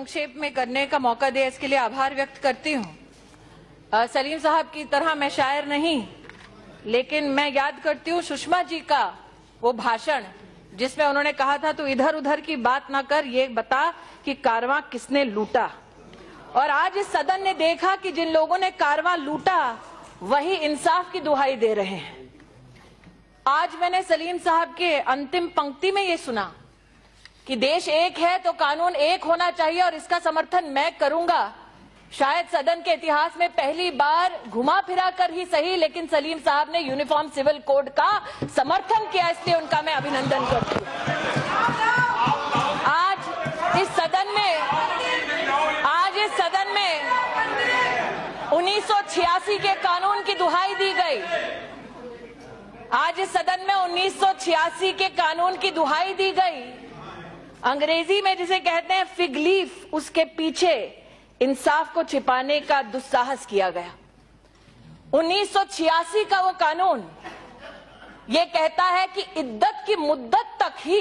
संक्षेप में करने का मौका दे, इसके लिए आभार व्यक्त करती हूँ। सलीम साहब की तरह मैं शायर नहीं, लेकिन मैं याद करती हूँ सुषमा जी का वो भाषण जिसमें उन्होंने कहा था तू इधर उधर की बात ना कर, ये बता कि कारवां किसने लूटा। और आज इस सदन ने देखा कि जिन लोगों ने कारवां लूटा वही इंसाफ की दुहाई दे रहे हैं। आज मैंने सलीम साहब के अंतिम पंक्ति में ये सुना कि देश एक है तो कानून एक होना चाहिए और इसका समर्थन मैं करूंगा। शायद सदन के इतिहास में पहली बार घुमा फिरा कर ही सही, लेकिन सलीम साहब ने यूनिफॉर्म सिविल कोड का समर्थन किया, इसलिए उनका मैं अभिनंदन करती हूँ। आज इस सदन में 1986 के कानून की दुहाई दी गई। आज इस सदन में 1986 के कानून की दुहाई दी गई। अंग्रेजी में जिसे कहते हैं फिग लीफ, उसके पीछे इंसाफ को छिपाने का दुस्साहस किया गया। 1986 का वो कानून ये कहता है कि इद्दत की मुद्दत तक ही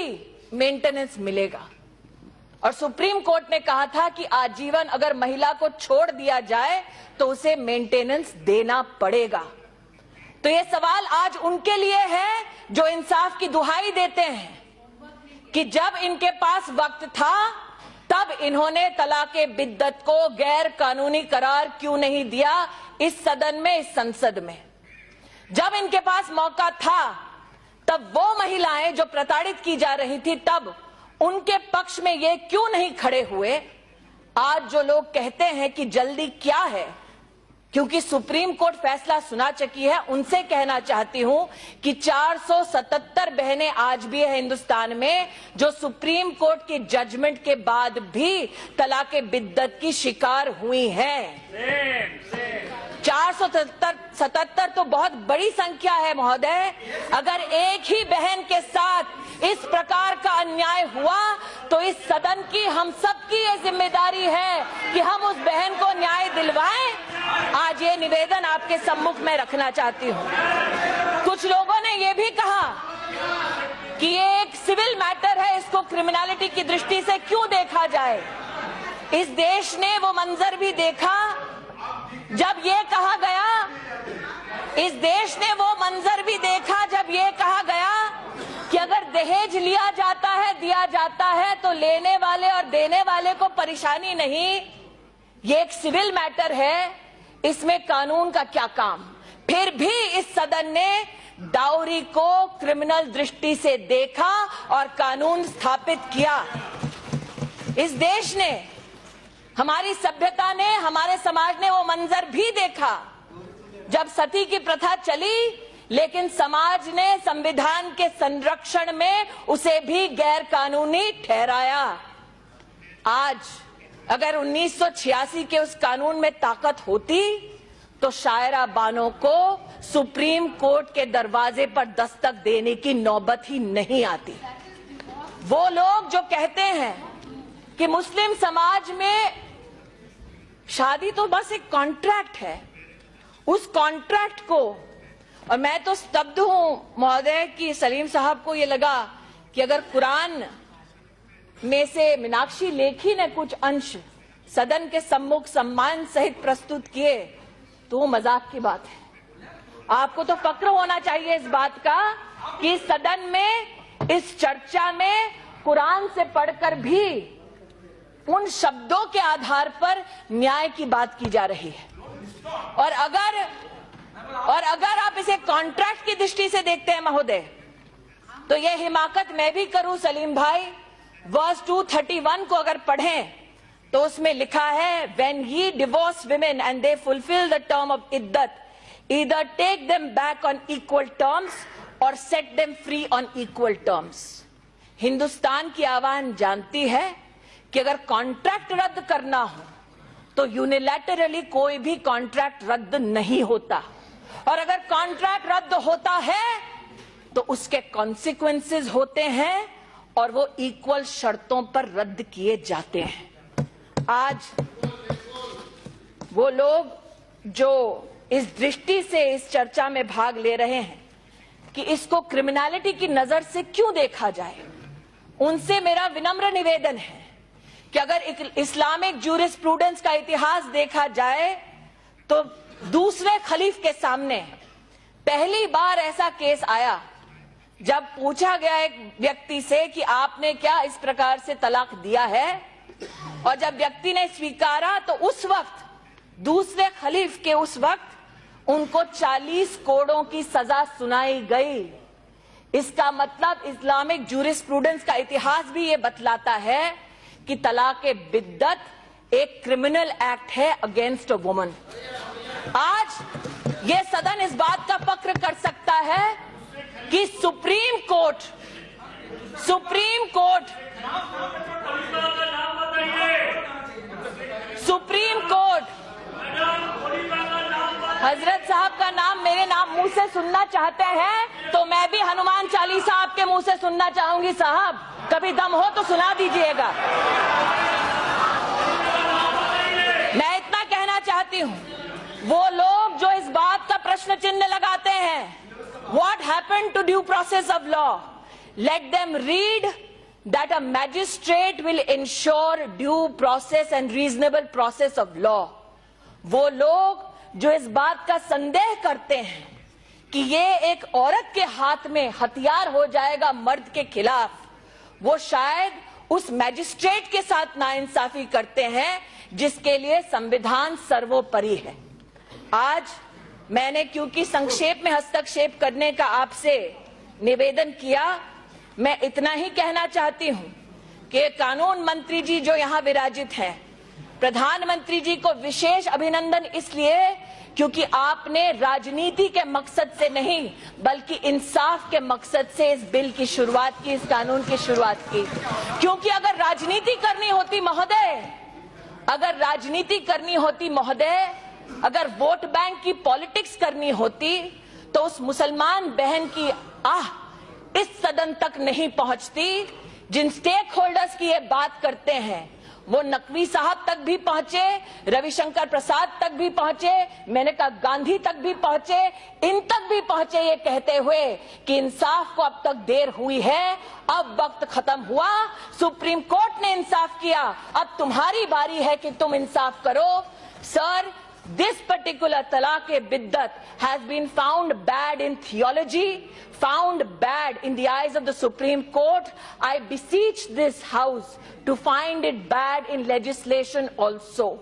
मेंटेनेंस मिलेगा, और सुप्रीम कोर्ट ने कहा था कि आजीवन अगर महिला को छोड़ दिया जाए तो उसे मेंटेनेंस देना पड़ेगा। तो ये सवाल आज उनके लिए है जो इंसाफ की दुहाई देते हैं कि जब इनके पास वक्त था तब इन्होंने तलाके बिद्दत को गैर कानूनी करार क्यों नहीं दिया इस सदन में, इस संसद में। जब इनके पास मौका था तब वो महिलाएं जो प्रताड़ित की जा रही थी तब उनके पक्ष में ये क्यों नहीं खड़े हुए। आज जो लोग कहते हैं कि जल्दी क्या है क्योंकि सुप्रीम कोर्ट फैसला सुना चुकी है, उनसे कहना चाहती हूं कि 477 बहनें आज भी है हिंदुस्तान में जो सुप्रीम कोर्ट की जजमेंट के बाद भी तलाके बिद्दत की शिकार हुई हैं। 477 तो बहुत बड़ी संख्या है महोदय। अगर एक ही बहन के साथ इस प्रकार का अन्याय हुआ तो इस सदन की हम सबकी ये जिम्मेदारी है कि हम उस बहन को न्याय दिलवाएं। आज ये निवेदन आपके सम्मुख में रखना चाहती हूं। कुछ लोगों ने ये भी कहा कि ये एक सिविल मैटर है, इसको क्रिमिनलिटी की दृष्टि से क्यों देखा जाए। इस देश ने वो मंजर भी देखा जब ये कहा गया, इस देश ने वो मंजर भी देखा जब ये कहा गया कि अगर दहेज लिया जाता है, दिया जाता है तो लेने वाले और देने वाले को परेशानी नहीं। ये एक सिविल मैटर है, इसमें कानून का क्या काम। फिर भी इस सदन ने डाउरी को क्रिमिनल दृष्टि से देखा और कानून स्थापित किया। इस देश ने, हमारी सभ्यता ने, हमारे समाज ने वो मंजर भी देखा जब सती की प्रथा चली, लेकिन समाज ने संविधान के संरक्षण में उसे भी गैर कानूनी ठहराया। आज अगर 1986 के उस कानून में ताकत होती तो शायरा बानो को सुप्रीम कोर्ट के दरवाजे पर दस्तक देने की नौबत ही नहीं आती। वो लोग जो कहते हैं कि मुस्लिम समाज में शादी तो बस एक कॉन्ट्रैक्ट है, उस कॉन्ट्रैक्ट को, और मैं तो स्तब्ध हूं महोदय कि सलीम साहब को ये लगा कि अगर कुरान में से मीनाक्षी लेखी ने कुछ अंश सदन के सम्मुख सम्मान सहित प्रस्तुत किए तो वो मजाक की बात है। आपको तो फक्र होना चाहिए इस बात का कि सदन में इस चर्चा में कुरान से पढ़कर भी उन शब्दों के आधार पर न्याय की बात की जा रही है। और अगर आप इसे कॉन्ट्रैक्ट की दृष्टि से देखते हैं महोदय, तो ये हिमाकत मैं भी करूं सलीम भाई। वर्स 231 को अगर पढ़ें तो उसमें लिखा है, when he divorce women and they fulfil the term of इद्दत, either take them back on equal terms और set them free on equal terms. Hindustan की आवाम जानती है कि अगर कॉन्ट्रैक्ट रद्द करना हो तो यूनिलैटरली कोई भी कॉन्ट्रैक्ट रद्द नहीं होता, और अगर कॉन्ट्रैक्ट रद्द होता है तो उसके कॉन्सिक्वेंसेस होते हैं और वो इक्वल शर्तों पर रद्द किए जाते हैं। आज वो लोग जो इस दृष्टि से इस चर्चा में भाग ले रहे हैं कि इसको क्रिमिनलिटी की नजर से क्यों देखा जाए, उनसे मेरा विनम्र निवेदन है कि अगर इस्लामिक ज्यूरिस्प्रूडेंस का इतिहास देखा जाए तो दूसरे खलीफ के सामने पहली बार ऐसा केस आया जब पूछा गया एक व्यक्ति से कि आपने क्या इस प्रकार से तलाक दिया है, और जब व्यक्ति ने स्वीकारा तो उस वक्त दूसरे खलीफ के उस वक्त उनको 40 कोड़ों की सजा सुनाई गई। इसका मतलब इस्लामिक ज्यूरिस्प्रूडेंस का इतिहास भी ये बतलाता है कि तलाक़े बिद्दत एक क्रिमिनल एक्ट है अगेंस्ट अ वुमन। आज ये सदन इस बात का फख्र कर सकता है कि सुप्रीम कोर्ट हजरत साहब का नाम मेरे मुंह से सुनना चाहते हैं तो मैं भी हनुमान चालीसा आपके मुंह से सुनना चाहूंगी। साहब, कभी दम हो तो सुना दीजिएगा। मैं इतना कहना चाहती हूं, वो लोग जो इस बात का प्रश्न चिन्ह लगाते हैं what happened to due process of law, let them read that a magistrate will ensure due process and reasonable process of law। वो लोग जो इस बात का संदेह करते हैं कि ये एक औरत के हाथ में हथियार हो जाएगा मर्द के खिलाफ, वो शायद उस मैजिस्ट्रेट के साथ नाइंसाफी करते हैं जिसके लिए संविधान सर्वोपरि है। आज मैंने क्योंकि संक्षेप में हस्तक्षेप करने का आपसे निवेदन किया, मैं इतना ही कहना चाहती हूं कि कानून मंत्री जी जो यहां विराजित हैं, प्रधानमंत्री जी को विशेष अभिनंदन इसलिए क्योंकि आपने राजनीति के मकसद से नहीं बल्कि इंसाफ के मकसद से इस बिल की शुरुआत की, इस कानून की शुरुआत की। क्योंकि अगर राजनीति करनी होती महोदय, अगर वोट बैंक की पॉलिटिक्स करनी होती तो उस मुसलमान बहन की आह इस सदन तक नहीं पहुंचती। जिन स्टेक होल्डर्स की ये बात करते हैं वो नकवी साहब तक भी पहुंचे, रविशंकर प्रसाद तक भी पहुंचे, मेनका गांधी तक भी पहुंचे, इन तक भी पहुंचे ये कहते हुए कि इंसाफ को अब तक देर हुई है, अब वक्त खत्म हुआ, सुप्रीम कोर्ट ने इंसाफ किया, अब तुम्हारी बारी है कि तुम इंसाफ करो। Sir, this particular talaq-e-biddat has been found bad in theology, found bad in the eyes of the Supreme Court. I beseech this House to find it bad in legislation also.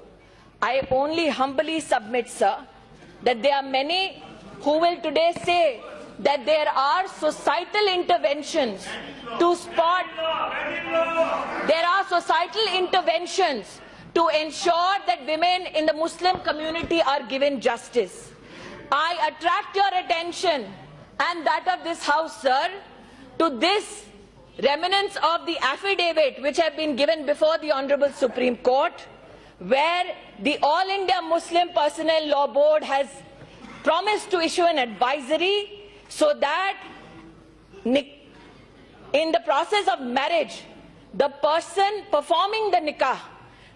I only humbly submit, sir, that there are many who will today say that there are societal interventions to spot, there are societal interventions to ensure that women in the Muslim community are given justice. I attract your attention and that of this House, sir, to this remnants of the affidavit which have been given before the Honorable Supreme Court, where the All India Muslim Personnel Law Board has promised to issue an advisory so that in the process of marriage, the person performing the nikah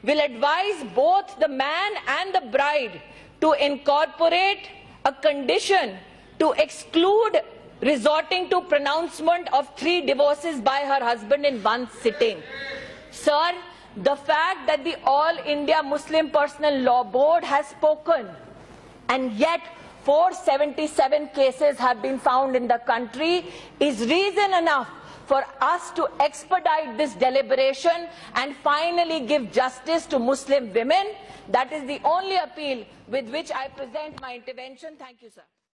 will advise both the man and the bride to incorporate a condition to exclude resorting to pronouncement of 3 divorces by her husband in one sitting. Sir, the fact that the All India Muslim Personnel Law Board has spoken and yet 477 cases have been found in the country is reason enough for us to expedite this deliberation and finally give justice to Muslim women. That is the only appeal with which I present my intervention. Thank you, sir.